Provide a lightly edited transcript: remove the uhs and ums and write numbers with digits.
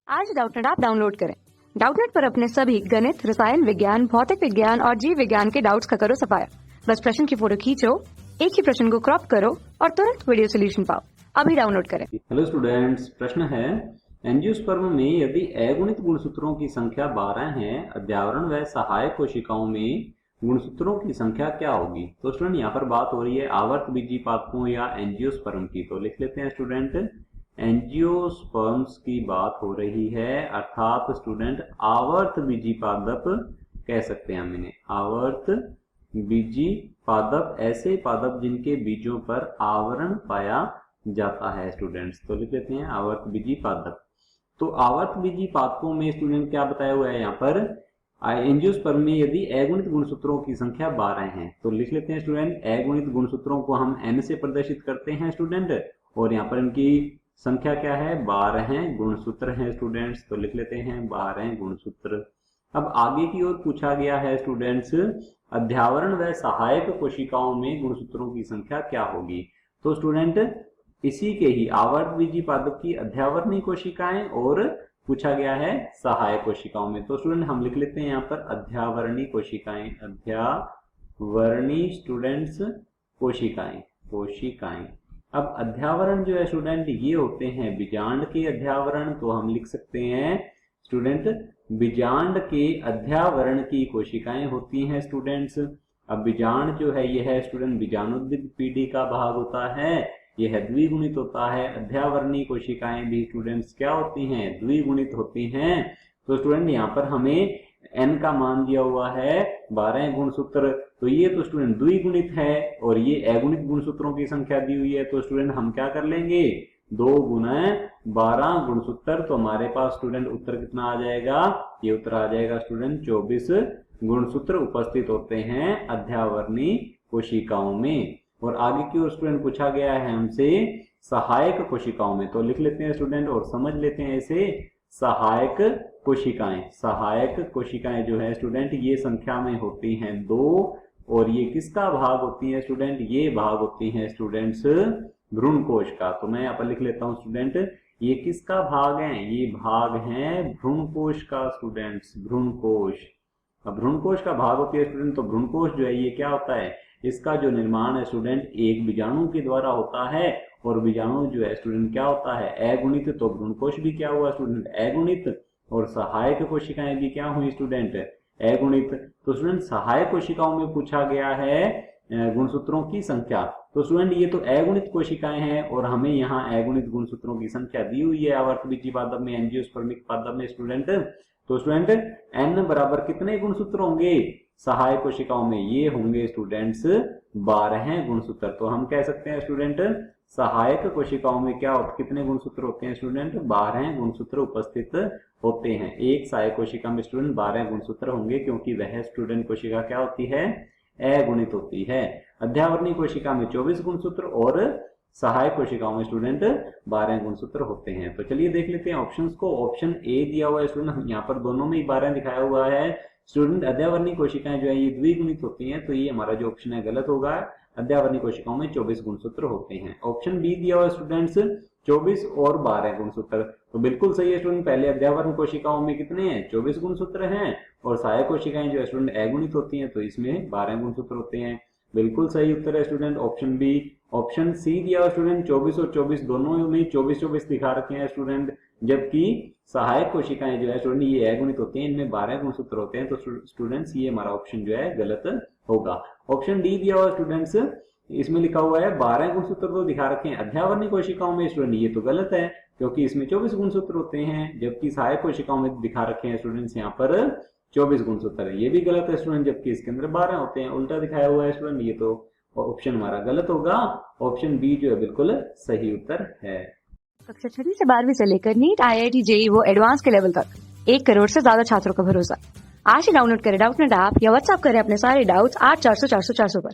आज Doubtnut app download करें। Doubtnut पर अपने सभी गणित, रसायन विज्ञान, भौतिक विज्ञान और जीव विज्ञान के डाउट्स का करो सफाया। बस प्रश्न की फोटो खींचो, एक ही प्रश्न को क्रॉप करो और तुरंत वीडियो सोल्यूशन पाओ। अभी डाउनलोड करें। हेलो स्टूडेंट्स, प्रश्न है एंजियोस्पर्म में यदि अगुणित गुणसूत्रों की संख्या 12 है, अध्यावरण व सहायक कोशिकाओं में गुणसूत्रों की संख्या क्या होगी। तो स्टूडेंट यहाँ पर बात हो रही है आवर्त बीजी पादपों या एंजियोस्पर्म की। तो लिख लेते हैं स्टूडेंट, एंजियोस्पर्म्स की बात हो रही है, अर्थात स्टूडेंट आवर्त बीजी पादप कह सकते हैं हम इन्हें। आवर्त बीजी पादप ऐसे पादप जिनके बीजों पर आवरण पाया जाता है स्टूडेंट्स। तो लिख लेते हैं आवर्त बीजी पादप। तो आवर्त बीजी पादपों में स्टूडेंट क्या बताया हुआ है यहाँ पर, एंजियोस्पर्म में यदि अगुणित गुणसूत्रों की संख्या 12 है। तो लिख लेते हैं स्टूडेंट, अगुणित गुणसूत्रों को हम n से प्रदर्शित करते हैं स्टूडेंट, और यहाँ पर इनकी संख्या क्या है, 12 गुणसूत्र हैं स्टूडेंट्स। तो लिख लेते हैं 12 गुणसूत्र। अब आगे की ओर पूछा गया है स्टूडेंट्स, अध्यावरण व सहायक कोशिकाओं में गुणसूत्रों की संख्या क्या होगी। तो स्टूडेंट इसी के ही आवर्त बीजी पादप की अध्यावरणीय कोशिकाएं और पूछा गया है सहायक कोशिकाओं में। तो स्टूडेंट हम लिख लेते हैं यहाँ पर अध्यावरणीय कोशिकाएं, अध्यावरणीय स्टूडेंट्स कोशिकाएं। अब अध्यावरण जो है स्टूडेंट ये होते हैं बीजांड के अध्यावरण। तो हम लिख सकते हैं स्टूडेंट बीजांड के अध्यावरण की कोशिकाएं होती हैं स्टूडेंट्स। अब बीजांड जो है यह है स्टूडेंट बीजाणुद्भिद पीढ़ी का भाग होता है, यह द्विगुणित होता है। अध्यावरणीय कोशिकाएं भी स्टूडेंट्स क्या होती हैं, द्विगुणित होती हैं। तो स्टूडेंट यहाँ पर हमें n का मान दिया हुआ है 12 गुणसूत्र, तो ये तो स्टूडेंट द्विगुणित है और ये अगुणित गुणसूत्रों की संख्या दी हुई है। तो स्टूडेंट हम क्या कर लेंगे, 2 गुना 12 गुणसूत्र। तो हमारे पास स्टूडेंट उत्तर कितना आ जाएगा, ये उत्तर आ जाएगा स्टूडेंट 24 गुणसूत्र उपस्थित होते हैं अध्यावरणीय कोशिकाओं में। और आगे की ओर स्टूडेंट पूछा गया है हमसे सहायक कोशिकाओं में। तो लिख लेते हैं स्टूडेंट और समझ लेते हैं इसे, सहायक कोशिकाएं जो है स्टूडेंट ये संख्या में होती हैं 2, और ये किसका भाग होती है स्टूडेंट, ये भाग होती हैं स्टूडेंट्स भ्रूण कोश का। तो मैं यहाँ पर लिख लेता हूँ स्टूडेंट, ये किसका भाग है, ये भाग है भ्रूण कोश का स्टूडेंट्स, भ्रूण कोश। अब भ्रूण कोश का भाग होती है स्टूडेंट, तो भ्रूण कोश जो है ये क्या होता है, इसका जो निर्माण है स्टूडेंट एक बीजाणु के द्वारा होता है, और बीजाणु जो है स्टूडेंट क्या होता है, अगुणित। तो भ्रूण कोश भी क्या हुआ स्टूडेंट, अगुणित, और सहायक कोशिकाएं भी क्या हुई स्टूडेंट, अगुणित। तो स्टूडेंट सहायक कोशिकाओं में पूछा गया है गुणसूत्रों की संख्या। तो स्टूडेंट ये तो अगुणित कोशिकाएं हैं और हमें यहाँ अगुणित गुणसूत्रों की संख्या दी हुई है आवर्त बीजी पादप में, एंजियोस्पर्मिक पादप में स्टूडेंट। तो स्टूडेंट n बराबर कितने गुणसूत्र होंगे सहायक कोशिकाओं में, ये होंगे स्टूडेंट्स 12 गुणसूत्र। तो हम कह सकते हैं स्टूडेंट सहायक कोशिकाओं में क्या होते, कितने गुणसूत्र होते हैं स्टूडेंट, 12 गुणसूत्र उपस्थित होते हैं। एक सहायक कोशिका में स्टूडेंट 12 गुणसूत्र होंगे, क्योंकि वह स्टूडेंट कोशिका क्या होती है, अगुणित होती है। अध्यावरणीय कोशिका में 24 गुणसूत्र और सहायक कोशिकाओं में स्टूडेंट 12 गुणसूत्र होते हैं। तो चलिए देख लेते हैं ऑप्शंस को। ऑप्शन ए दिया हुआ है स्टूडेंट, यहाँ पर दोनों में ही 12 दिखाया हुआ है स्टूडेंट। अध्यावरणीय कोशिकाएं जो है ये द्विगुणित होती हैं, तो ये हमारा जो ऑप्शन है गलत होगा। अध्यावरणीय कोशिकाओं में 24 गुणसूत्र होते हैं। ऑप्शन बी दिया हुआ है स्टूडेंट्स 24 और 12 गुणसूत्र, तो बिल्कुल सही है स्टूडेंट। पहले अध्यावरण कोशिकाओं में कितने हैं, 24 गुणसूत्र हैं, और सहायक कोशिकाएं जो है स्टूडेंट अगुणित होती हैं, तो इसमें 12 गुणसूत्र होते हैं। बिल्कुल सही उत्तर है student option B. Option C दिया हुआ स्टूडेंट 24 और 24 दोनों में 24 दिखा रखे हैं स्टूडेंट, जबकि सहायक कोशिकाएं जो है स्टूडेंट ये अगुणित होती हैं, इनमें 12 गुणसूत्र होते हैं। तो स्टूडेंट्स ये हमारा ऑप्शन जो है गलत होगा। ऑप्शन डी दिया हुआ स्टूडेंट्स, इसमें लिखा हुआ है 12 गुणसूत्र तो दिखा रखे हैं अध्यावरणीय कोशिकाओं में स्टूडेंट, ये तो गलत है क्योंकि इसमें 24 गुणसूत्र होते हैं, जबकि सहायक कोशिकाओं में दिखा रखे हैं स्टूडेंट्स यहाँ पर 24 गुणसूत्र है। ये भी गलत है स्टूडेंट, जबकि इसके अंदर 12 होते हैं, उल्टा दिखाया हुआ है स्टूडेंट, ये तो ऑप्शन हमारा गलत होगा। ऑप्शन बी जो है बिल्कुल सही उत्तर है। कक्षा 6 से 12वीं से लेकर नीट, IIT, JEE वो एडवांस के लेवल तक 1 करोड़ से ज्यादा छात्रों का भरोसा। आज ही डाउनलोड करें डाउटनेट ऐप या व्हाट्सएप करें अपने सारे डाउट्स 8400 400 400 पर।